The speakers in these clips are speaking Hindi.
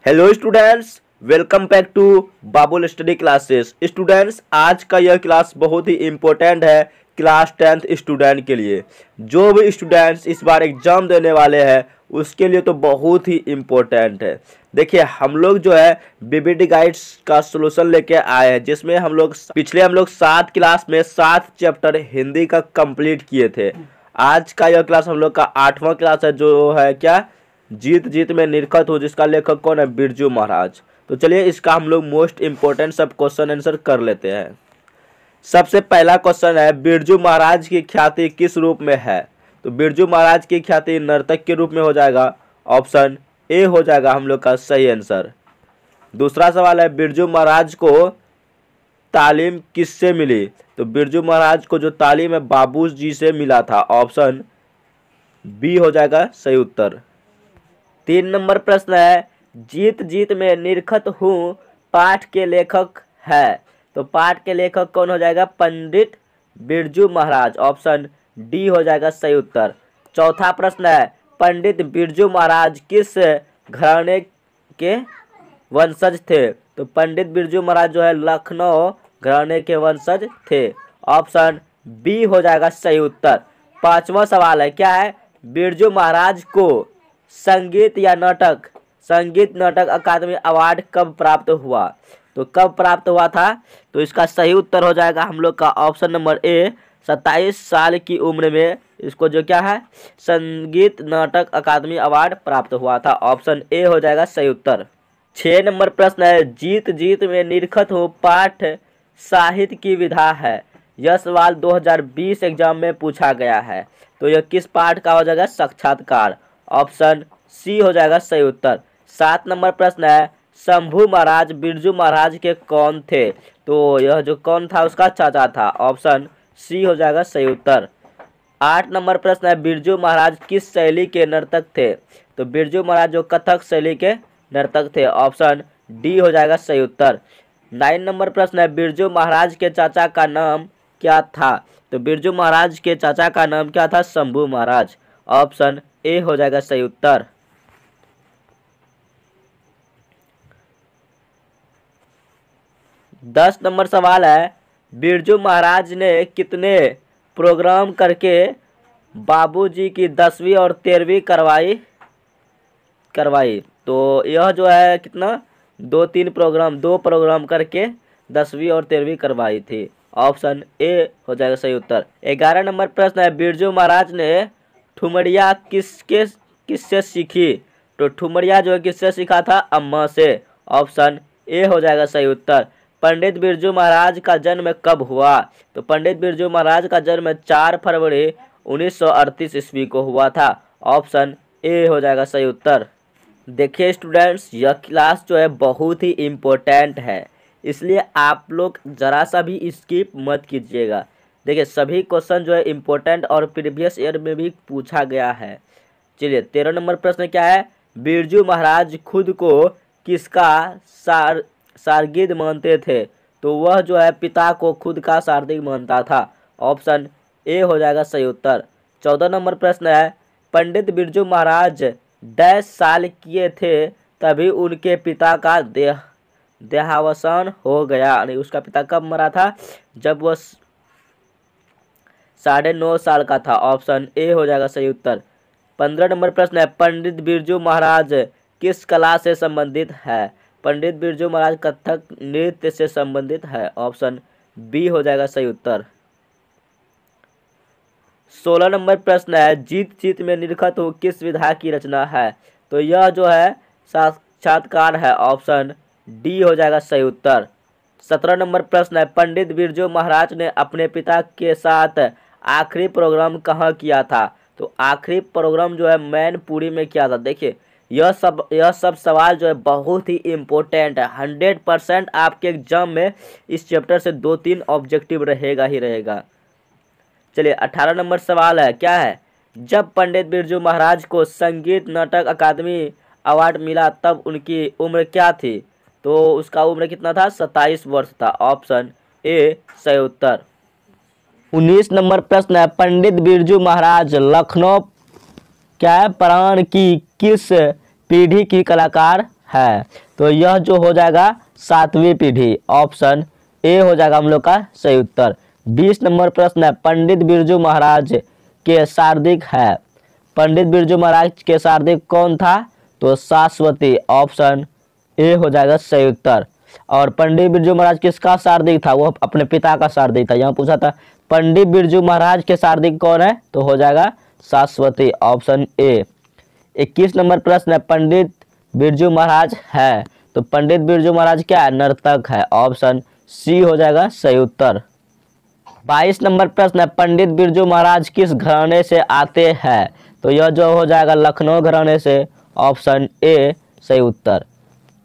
Hello students, welcome back to Babul study classes. Students, आज का यह क्लास बहुत ही इम्पोर्टेंट है क्लास 10th स्टूडेंट के लिए। जो भी स्टूडेंट्स इस बार एग्जाम देने वाले हैं उसके लिए तो बहुत ही इम्पोर्टेंट है। देखिए, हम लोग जो है बीबीडी गाइड्स का सोल्यूशन लेके आए हैं, जिसमें हम लोग 7 क्लास में 7 चैप्टर हिंदी का कंप्लीट किए थे। आज का यह क्लास हम लोग का 8वां क्लास है, जो है क्या, जीत जीत में निरखत हो, जिसका लेखक कौन है, बिरजू महाराज। तो चलिए इसका हम लोग मोस्ट इम्पोर्टेंट सब क्वेश्चन आंसर कर लेते हैं। सबसे पहला क्वेश्चन है, बिरजू महाराज की ख्याति किस रूप में है? तो बिरजू महाराज की ख्याति नर्तक के रूप में हो जाएगा। ऑप्शन ए हो जाएगा हम लोग का सही आंसर। दूसरा सवाल है, बिरजू महाराज को तालीम किससे मिली? तो बिरजू महाराज को जो तालीम है बाबू जी से मिला था। ऑप्शन बी हो जाएगा सही उत्तर। 3 नंबर प्रश्न है, जीत जीत में निरखत हूँ पाठ के लेखक है। तो पाठ के लेखक कौन हो जाएगा? पंडित बिरजू महाराज। ऑप्शन डी हो जाएगा सही उत्तर। चौथा प्रश्न है, पंडित बिरजू महाराज किस घराने के वंशज थे? तो पंडित बिरजू महाराज जो है लखनऊ घराने के वंशज थे। ऑप्शन बी हो जाएगा सही उत्तर। 5वां सवाल है, क्या है, बिरजू महाराज को संगीत नाटक अकादमी अवार्ड कब प्राप्त हुआ? तो कब प्राप्त हुआ था? तो इसका सही उत्तर हो जाएगा हम लोग का ऑप्शन नंबर ए, 27 साल की उम्र में इसको जो क्या है, संगीत नाटक अकादमी अवार्ड प्राप्त हुआ था। ऑप्शन ए हो जाएगा सही उत्तर। 6 नंबर प्रश्न है, जीत जीत में निरखत हो पाठ साहित्य की विधा है। यह सवाल 2020 एग्जाम में पूछा गया है। तो यह किस पाठ का हो जाएगा? साक्षात्कार। ऑप्शन सी हो जाएगा सही उत्तर। 7 नंबर प्रश्न है, शंभू महाराज बिरजू महाराज के कौन थे? तो यह जो कौन था उसका चाचा था। ऑप्शन सी हो जाएगा सही उत्तर। 8 नंबर प्रश्न है, बिरजू महाराज किस शैली के नर्तक थे? तो बिरजू महाराज जो कथक शैली के नर्तक थे। ऑप्शन डी हो जाएगा सही उत्तर। 9 नंबर प्रश्न है, बिरजू महाराज के चाचा का नाम क्या था? तो बिरजू महाराज के चाचा का नाम क्या था? शंभू महाराज। ऑप्शन ए हो जाएगा सही उत्तर। 10 नंबर सवाल है, बिरजू महाराज ने कितने प्रोग्राम करके बाबूजी की 10वीं और 13वीं करवाई? तो यह जो है कितना, 2 प्रोग्राम करके 10वीं और 13वीं करवाई थी। ऑप्शन ए हो जाएगा सही उत्तर। 11 नंबर प्रश्न है, बिरजू महाराज ने ठुमरिया किससे सीखी? तो ठुमरिया जो है किससे सीखा था? अम्मा से। ऑप्शन ए हो जाएगा सही उत्तर। पंडित बिरजू महाराज का जन्म कब हुआ? तो पंडित बिरजू महाराज का जन्म 4 फरवरी 1938 ईस्वी को हुआ था। ऑप्शन ए हो जाएगा सही उत्तर। देखिए स्टूडेंट्स, यह क्लास जो है बहुत ही इम्पोर्टेंट है, इसलिए आप लोग ज़रा सा भी स्किप मत कीजिएगा। देखिए, सभी क्वेश्चन जो है इम्पोर्टेंट और प्रीवियस ईयर में भी पूछा गया है। चलिए 13 नंबर प्रश्न क्या है, बिरजू महाराज खुद को किसका शार्गिद मानते थे? तो वह जो है पिता को खुद का शार्गिद मानता था। ऑप्शन ए हो जाएगा सही उत्तर। 14 नंबर प्रश्न है, पंडित बिरजू महाराज 10 साल किए थे तभी उनके पिता का देहावसान हो गया। यानी उसका पिता कब मरा था? जब वह 9.5 साल का था। ऑप्शन ए हो जाएगा सही उत्तर। 15 नंबर प्रश्न है, पंडित बिरजू महाराज किस कला से संबंधित है? पंडित बिरजू महाराज कथक नृत्य से संबंधित है। ऑप्शन बी हो जाएगा सही उत्तर। 16 नंबर प्रश्न है, जीत जीत में निरखत हो किस विधा की रचना है? तो यह जो है साक्षात्कार है। ऑप्शन डी हो जाएगा सही उत्तर। 17 नंबर प्रश्न है, पंडित बिरजू महाराज ने अपने पिता के साथ आखिरी प्रोग्राम कहाँ किया था? तो आखिरी प्रोग्राम जो है मैनपुरी में किया था। देखिए, यह सब सवाल जो है बहुत ही इम्पोर्टेंट है। 100% आपके एग्जाम में इस चैप्टर से 2-3 ऑब्जेक्टिव रहेगा ही रहेगा। चलिए 18 नंबर सवाल है, क्या है, जब पंडित बिरजू महाराज को संगीत नाटक अकादमी अवार्ड मिला तब उनकी उम्र क्या थी? तो उसका उम्र कितना था? 27 वर्ष था। ऑप्शन ए सही उत्तर। 19 नंबर प्रश्न है, पंडित बिरजू महाराज लखनऊ क्या है, प्राण की किस पीढ़ी की कलाकार है, तो यह जो हो जाएगा 7वीं पीढ़ी, ऑप्शन ए हो जाएगा हम लोग का सही उत्तर। 20 नंबर प्रश्न है, पंडित बिरजू महाराज के शारदिक है। पंडित बिरजू महाराज के शारदिक कौन था? तो शाश्वती, ऑप्शन ए हो जाएगा सही उत्तर। और पंडित बिरजू महाराज किसका शारदिक था? वो अपने पिता का शारदिक था। यहाँ पूछा था पंडित बिरजू महाराज के शारदिक कौन है, तो हो जाएगा शाश्वती, ऑप्शन ए। 21 नंबर प्रश्न है, पंडित बिरजू महाराज है, तो पंडित बिरजू महाराज क्या है? नर्तक है, ऑप्शन सी हो जाएगा सही उत्तर। 22 नंबर प्रश्न है, पंडित बिरजू महाराज किस घराने से आते हैं? तो यह जो हो जाएगा लखनऊ घराने से, ऑप्शन ए सही उत्तर।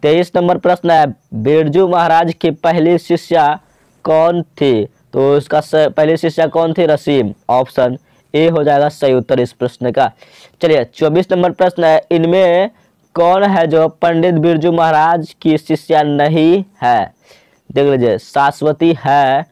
23 नंबर प्रश्न है, बिरजू महाराज की पहली शिष्या कौन थी? तो इसका पहली शिष्या कौन थी? रसीम, ऑप्शन ए हो जाएगा सही उत्तर इस प्रश्न का। चलिए 24 नंबर प्रश्न है, इनमें कौन है जो पंडित बिरजू महाराज की शिष्या नहीं है? देख लीजिए, शाश्वती है,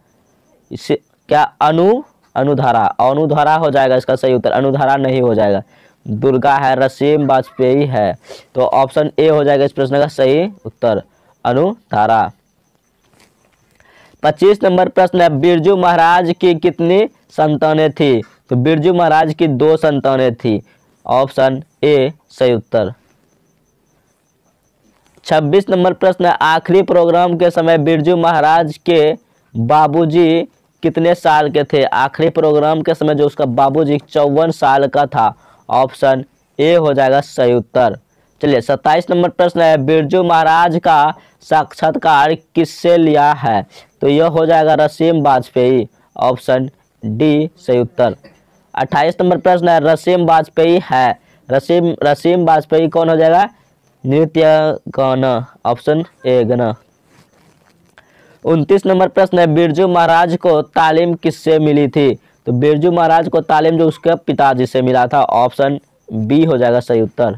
इसे क्या अनुधारा, अनुधारा हो जाएगा इसका सही उत्तर, अनुधारा नहीं हो जाएगा। दुर्गा है, रसीम वाजपेयी है, तो ऑप्शन ए हो जाएगा इस प्रश्न का सही उत्तर, अनुधारा। 25 नंबर प्रश्न है, बिरजू महाराज की कितनी संतानें थी? तो बिरजू महाराज की 2 संतानें थी, ऑप्शन ए सही उत्तर। 26 नंबर प्रश्न है, आखिरी प्रोग्राम के समय बिरजू महाराज के बाबूजी कितने साल के थे? आखिरी प्रोग्राम के समय जो उसका बाबूजी 54 साल का था, ऑप्शन ए हो जाएगा सही उत्तर। चलिए 27 नंबर प्रश्न है, बिरजू महाराज का साक्षात्कार किससे लिया है? तो यह हो जाएगा रसीम वाजपेयी, ऑप्शन डी सही उत्तर। 28 नंबर प्रश्न है, रसीम वाजपेयी है, रसीम वाजपेयी कौन हो जाएगा? नृत्य गाना, ऑप्शन ए गाना। 29 नंबर प्रश्न है, बिरजू महाराज को तालीम किससे मिली थी? तो बिरजू महाराज को तालीम जो उसके पिताजी से मिला था, ऑप्शन बी हो जाएगा सही उत्तर।